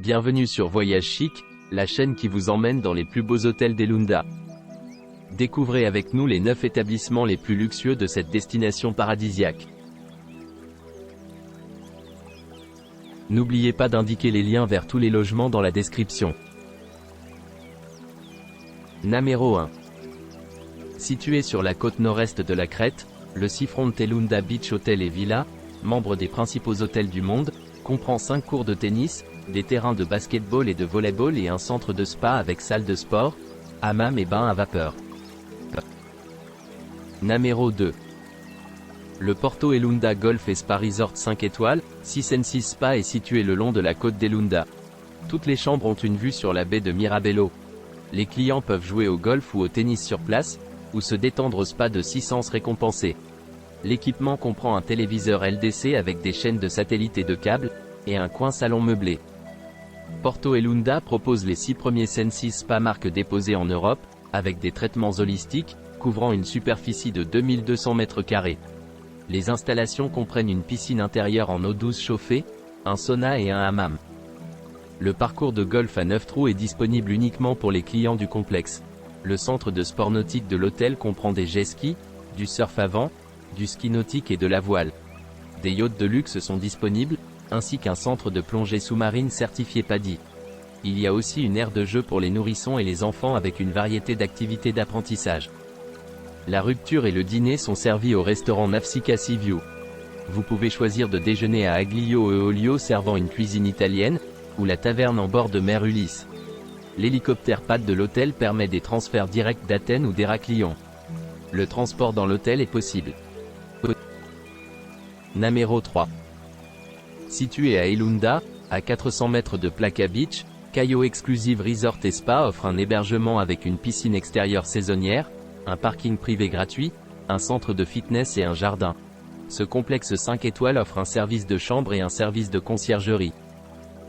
Bienvenue sur Voyage Chic, la chaîne qui vous emmène dans les plus beaux hôtels d'Elunda. Découvrez avec nous les 9 établissements les plus luxueux de cette destination paradisiaque. N'oubliez pas d'indiquer les liens vers tous les logements dans la description. Numéro 1. Situé sur la côte nord-est de la Crète, le Seafront Elunda Beach Hotel et Villa, membre des principaux hôtels du monde, comprend 5 cours de tennis, des terrains de basketball et de volleyball et un centre de spa avec salle de sport, hammam et bain à vapeur. Numéro 2. Le Porto Elunda Golf et Spa Resort 5 étoiles, 6&6 Spa est situé le long de la côte d'Elunda. Toutes les chambres ont une vue sur la baie de Mirabello. Les clients peuvent jouer au golf ou au tennis sur place, ou se détendre au spa de 6 séances récompensées. L'équipement comprend un téléviseur LDC avec des chaînes de satellites et de câbles, et un coin salon meublé. Porto Elunda propose les 6 premiers Sensis Spa marques déposés en Europe, avec des traitements holistiques, couvrant une superficie de 2200 m². Les installations comprennent une piscine intérieure en eau douce chauffée, un sauna et un hammam. Le parcours de golf à 9 trous est disponible uniquement pour les clients du complexe. Le centre de sport nautique de l'hôtel comprend des jet skis, du surf à vent, du ski nautique et de la voile. Des yachts de luxe sont disponibles, ainsi qu'un centre de plongée sous-marine certifié PADI. Il y a aussi une aire de jeu pour les nourrissons et les enfants avec une variété d'activités d'apprentissage. La rupture et le dîner sont servis au restaurant Nafsika Sea View. Vous pouvez choisir de déjeuner à Aglio e Olio servant une cuisine italienne, ou la taverne en bord de mer Ulysse. L'hélicoptère pad de l'hôtel permet des transferts directs d'Athènes ou d'Héraclion. Le transport dans l'hôtel est possible. Numéro 3. Situé à Elunda, à 400 mètres de Playa Beach, Cayo Exclusive Resort et Spa offre un hébergement avec une piscine extérieure saisonnière, un parking privé gratuit, un centre de fitness et un jardin. Ce complexe 5 étoiles offre un service de chambre et un service de conciergerie.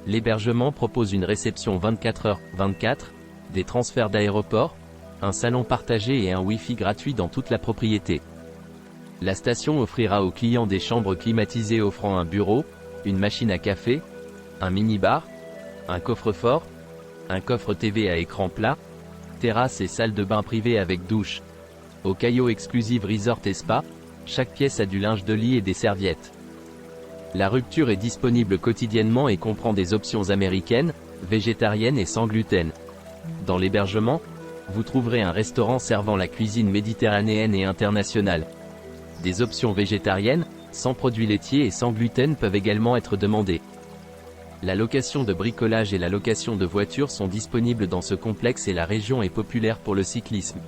L'hébergement propose une réception 24h/24, des transferts d'aéroport, un salon partagé et un Wi-Fi gratuit dans toute la propriété. La station offrira aux clients des chambres climatisées offrant un bureau, une machine à café, un mini-bar, un coffre-fort, un coffre TV à écran plat, terrasse et salle de bain privée avec douche. Au Cayo Exclusive Resort et Spa, chaque pièce a du linge de lit et des serviettes. La rupture est disponible quotidiennement et comprend des options américaines, végétariennes et sans gluten. Dans l'hébergement, vous trouverez un restaurant servant la cuisine méditerranéenne et internationale. Des options végétariennes, sans produits laitiers et sans gluten peuvent également être demandées. La location de bricolage et la location de voitures sont disponibles dans ce complexe et la région est populaire pour le cyclisme.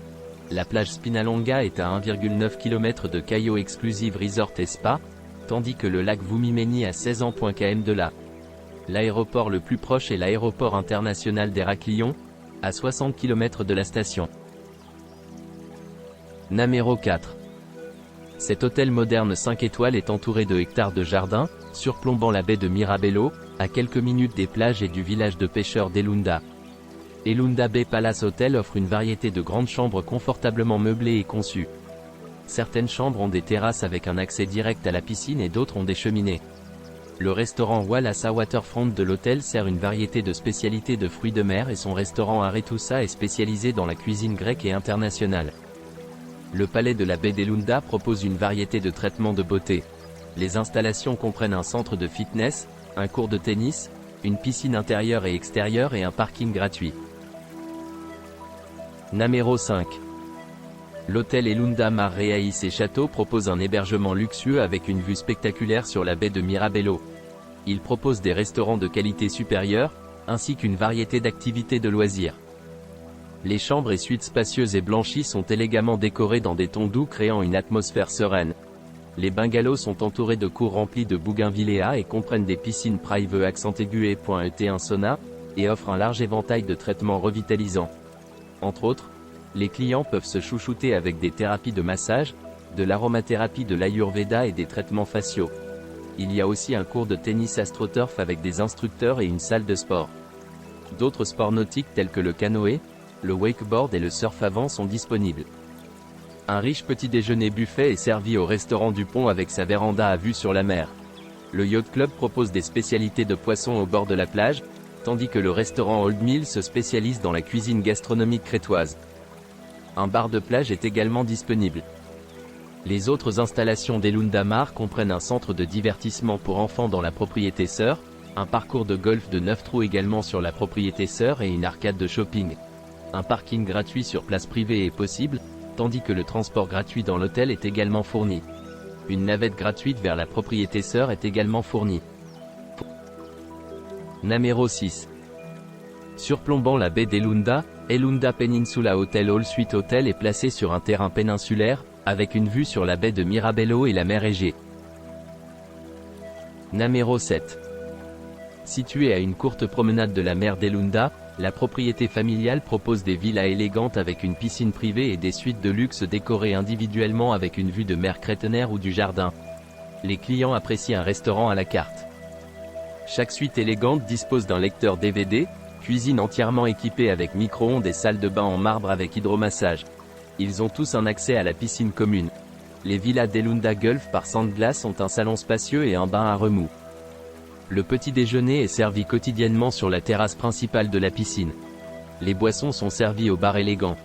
La plage Spinalonga est à 1,9 km de Cayo Exclusive Resort et Spa, tandis que le lac Vumimeni à 16 km de là. L'aéroport le plus proche est l'aéroport international d'Héraclion, à 60 km de la station. Numéro 4. Cet hôtel moderne 5 étoiles est entouré de hectares de jardins, surplombant la baie de Mirabello, à quelques minutes des plages et du village de pêcheurs d'Elunda. Elunda Bay Palace Hotel offre une variété de grandes chambres confortablement meublées et conçues. Certaines chambres ont des terrasses avec un accès direct à la piscine et d'autres ont des cheminées. Le restaurant Walasa Waterfront de l'hôtel sert une variété de spécialités de fruits de mer et son restaurant Aretusa est spécialisé dans la cuisine grecque et internationale. Le palais de la baie d'Elunda propose une variété de traitements de beauté. Les installations comprennent un centre de fitness, un court de tennis, une piscine intérieure et extérieure et un parking gratuit. Numéro 5. L'hôtel Elunda Mar Reais et Château propose un hébergement luxueux avec une vue spectaculaire sur la baie de Mirabello. Il propose des restaurants de qualité supérieure, ainsi qu'une variété d'activités de loisirs. Les chambres et suites spacieuses et blanchies sont élégamment décorées dans des tons doux créant une atmosphère sereine. Les bungalows sont entourés de cours remplis de bougainvilléas et comprennent des piscines privées accent aigu et un sauna, et offrent un large éventail de traitements revitalisants. Entre autres, les clients peuvent se chouchouter avec des thérapies de massage, de l'aromathérapie de l'Ayurveda et des traitements faciaux. Il y a aussi un cours de tennis AstroTurf avec des instructeurs et une salle de sport. D'autres sports nautiques tels que le canoë, le wakeboard et le surf à vent sont disponibles. Un riche petit déjeuner buffet est servi au restaurant du Pont avec sa véranda à vue sur la mer. Le Yacht Club propose des spécialités de poissons au bord de la plage, tandis que le restaurant Old Mill se spécialise dans la cuisine gastronomique crétoise. Un bar de plage est également disponible. Les autres installations d'Elunda Mar comprennent un centre de divertissement pour enfants dans la propriété sœur, un parcours de golf de 9 trous également sur la propriété sœur et une arcade de shopping. Un parking gratuit sur place privée est possible, tandis que le transport gratuit dans l'hôtel est également fourni. Une navette gratuite vers la propriété sœur est également fournie. Numéro 6. Surplombant la baie d'Elunda, Elunda Peninsula Hotel All Suite Hotel est placé sur un terrain péninsulaire, avec une vue sur la baie de Mirabello et la mer Égée. Numéro 7. Située à une courte promenade de la mer d'Elunda, la propriété familiale propose des villas élégantes avec une piscine privée et des suites de luxe décorées individuellement avec une vue de mer crétenaire ou du jardin. Les clients apprécient un restaurant à la carte. Chaque suite élégante dispose d'un lecteur DVD, cuisine entièrement équipée avec micro-ondes et salle de bain en marbre avec hydromassage. Ils ont tous un accès à la piscine commune. Les villas d'Elunda Gulf par Sandglass ont un salon spacieux et un bain à remous. Le petit déjeuner est servi quotidiennement sur la terrasse principale de la piscine. Les boissons sont servies au bar élégant.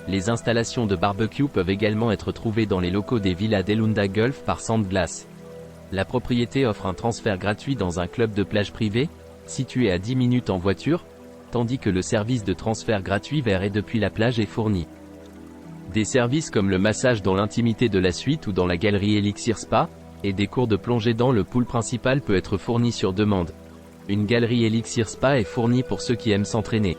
Les installations de barbecue peuvent également être trouvées dans les locaux des villas d'Elunda Gulf par Sandglass. La propriété offre un transfert gratuit dans un club de plage privé, situé à 10 minutes en voiture, tandis que le service de transfert gratuit vers et depuis la plage est fourni. Des services comme le massage dans l'intimité de la suite ou dans la galerie Elixir Spa, et des cours de plongée dans le pool principal peut être fourni sur demande. Une galerie Elixir Spa est fournie pour ceux qui aiment s'entraîner.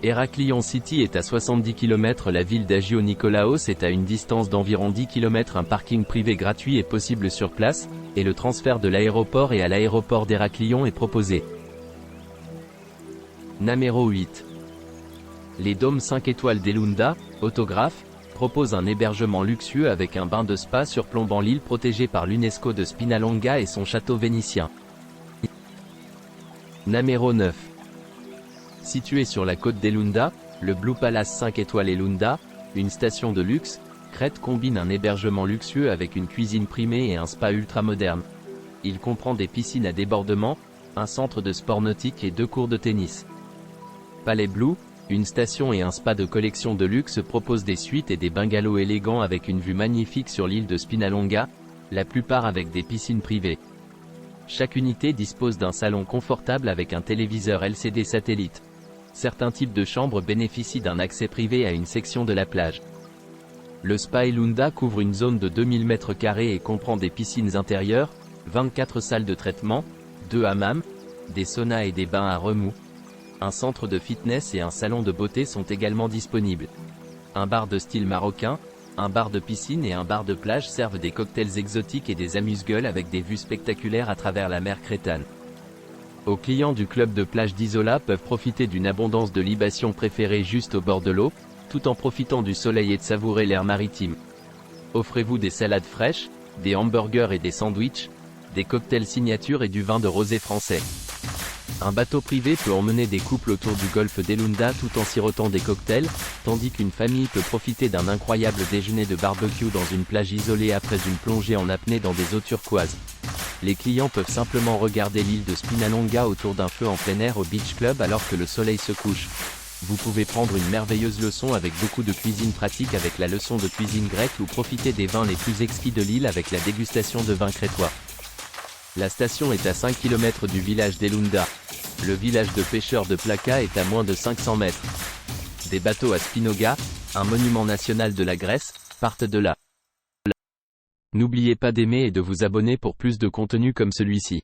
Heraklion City est à 70 km, la ville d'Agio Nikolaos est à une distance d'environ 10 km. Un parking privé gratuit est possible sur place, et le transfert de l'aéroport et à l'aéroport d'Heraklion est proposé. Numéro 8. Les dômes 5 étoiles d'Elunda, autographe, proposent un hébergement luxueux avec un bain de spa surplombant l'île protégée par l'UNESCO de Spinalonga et son château vénitien. Numéro 9. Situé sur la côte d'Elunda, le Blue Palace 5 étoiles Elunda, une station de luxe, Crète combine un hébergement luxueux avec une cuisine primée et un spa ultramoderne. Il comprend des piscines à débordement, un centre de sport nautique et 2 cours de tennis. Palais Blue, une station et un spa de collection de luxe proposent des suites et des bungalows élégants avec une vue magnifique sur l'île de Spinalonga, la plupart avec des piscines privées. Chaque unité dispose d'un salon confortable avec un téléviseur LCD satellite. Certains types de chambres bénéficient d'un accès privé à une section de la plage. Le spa Elunda couvre une zone de 2000 m² et comprend des piscines intérieures, 24 salles de traitement, 2 hammams, des saunas et des bains à remous. Un centre de fitness et un salon de beauté sont également disponibles. Un bar de style marocain, un bar de piscine et un bar de plage servent des cocktails exotiques et des amuse-gueules avec des vues spectaculaires à travers la mer Crétane. Aux clients du club de plage d'Isola peuvent profiter d'une abondance de libations préférées juste au bord de l'eau, tout en profitant du soleil et de savourer l'air maritime. Offrez-vous des salades fraîches, des hamburgers et des sandwichs, des cocktails signature et du vin de rosé français. Un bateau privé peut emmener des couples autour du golfe d'Elunda tout en sirotant des cocktails, tandis qu'une famille peut profiter d'un incroyable déjeuner de barbecue dans une plage isolée après une plongée en apnée dans des eaux turquoises. Les clients peuvent simplement regarder l'île de Spinalonga autour d'un feu en plein air au Beach Club alors que le soleil se couche. Vous pouvez prendre une merveilleuse leçon avec beaucoup de cuisine pratique avec la leçon de cuisine grecque ou profiter des vins les plus exquis de l'île avec la dégustation de vins crétois. La station est à 5 km du village d'Elunda. Le village de pêcheurs de Plaka est à moins de 500 mètres. Des bateaux à Spinoga, un monument national de la Grèce, partent de là. N'oubliez pas d'aimer et de vous abonner pour plus de contenu comme celui-ci.